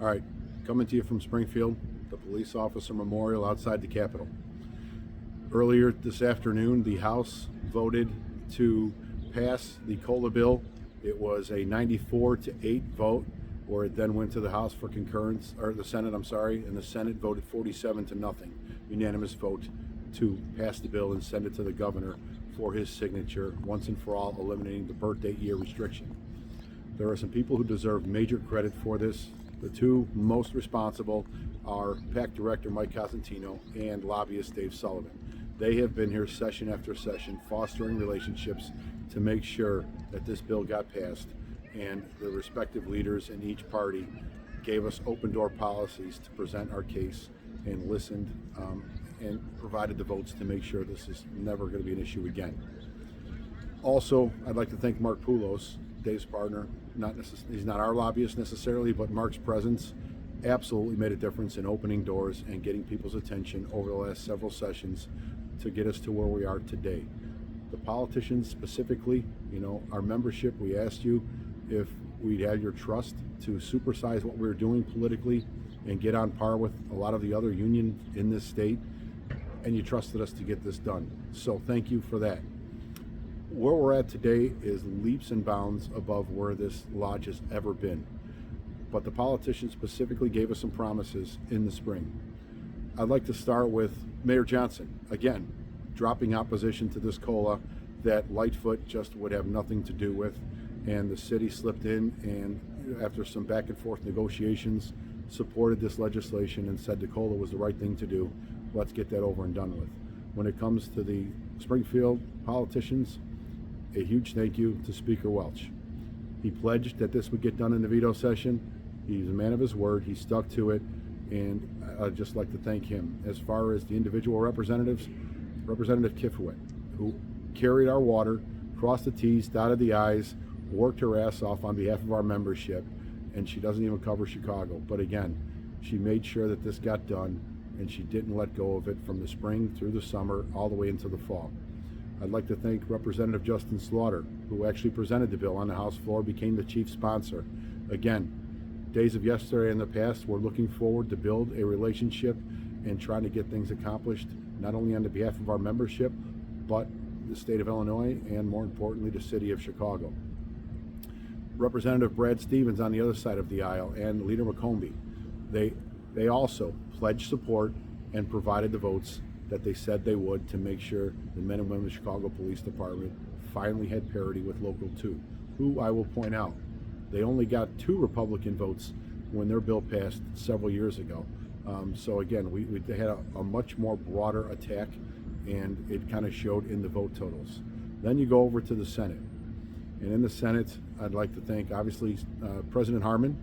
All right, coming to you from Springfield, the police officer memorial outside the Capitol. Earlier this afternoon, the House voted to pass the Tgicola bill. It was a 94-8 vote, where it then went to the House for concurrence, or the Senate, I'm sorry, and the Senate voted 47-0, unanimous vote to pass the bill and send it to the governor for his signature, once and for all, eliminating the birth date year restriction. There are some people who deserve major credit for this. The two most responsible are PAC Director Mike Cosentino and lobbyist Dave Sullivan. They have been here session after session fostering relationships to make sure that this bill got passed, and the respective leaders in each party gave us open door policies to present our case and listened and provided the votes to make sure this is never going to be an issue again. Also, I'd like to thank Mark Poulos, Dave's partner. He's not our lobbyist necessarily, but Mark's presence absolutely made a difference in opening doors and getting people's attention over the last several sessions to get us to where we are today. The politicians specifically, our membership, we asked you if we'd have your trust to supersize what we were doing politically and get on par with a lot of the other unions in this state, and you trusted us to get this done. So thank you for that. Where we're at today is leaps and bounds above where this lodge has ever been. But the politicians specifically gave us some promises in the spring. I'd like to start with Mayor Johnson, again, dropping opposition to this COLA that Lightfoot just would have nothing to do with, and the city slipped in and, after some back and forth negotiations, supported this legislation and said the COLA was the right thing to do. Let's get that over and done with. When it comes to the Springfield politicians, a huge thank you to Speaker Welch. He pledged that this would get done in the veto session. He's a man of his word. He stuck to it, and I'd just like to thank him. As far as the individual representatives, Representative Kifowit, who carried our water, crossed the T's, dotted the I's, worked her ass off on behalf of our membership, and she doesn't even cover Chicago. But again, she made sure that this got done, and she didn't let go of it from the spring through the summer all the way into the fall. I'd like to thank Representative Justin Slaughter, who actually presented the bill on the House floor, became the chief sponsor. Again, days of yesterday and the past, we're looking forward to build a relationship and trying to get things accomplished, not only on the behalf of our membership, but the state of Illinois, and more importantly, the city of Chicago. Representative Brad Stevens on the other side of the aisle and Leader McCombie, they also pledged support and provided the votes that they said they would to make sure the men and women of the Chicago Police Department finally had parity with Local 2, who I will point out, they only got 2 Republican votes when their bill passed several years ago. So again, we had a much more broader attack, and it kind of showed in the vote totals. Then you go over to the Senate. And in the Senate, I'd like to thank, obviously, President Harmon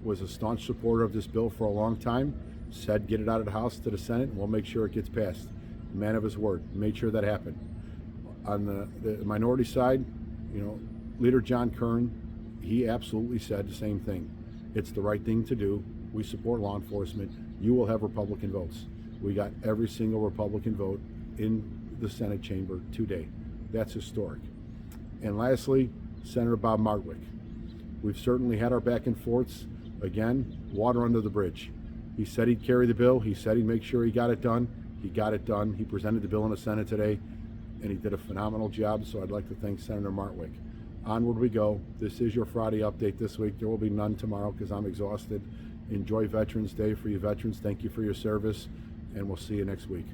was a staunch supporter of this bill for a long time, said get it out of the House to the Senate, and we'll make sure it gets passed. Man of his word, made sure that happened. On the minority side, Leader John Kern, he absolutely said the same thing. It's the right thing to do. We support law enforcement. You will have Republican votes. We got every single Republican vote in the Senate chamber today. That's historic. And lastly, Senator Bob Martwick. We've certainly had our back and forths. Again, water under the bridge. He said he'd carry the bill. He said he'd make sure he got it done. He got it done. He presented the bill in the Senate today, and he did a phenomenal job, so I'd like to thank Senator Martwick. Onward we go. This is your Friday update this week. There will be none tomorrow because I'm exhausted. Enjoy Veterans Day for you veterans. Thank you for your service, and we'll see you next week.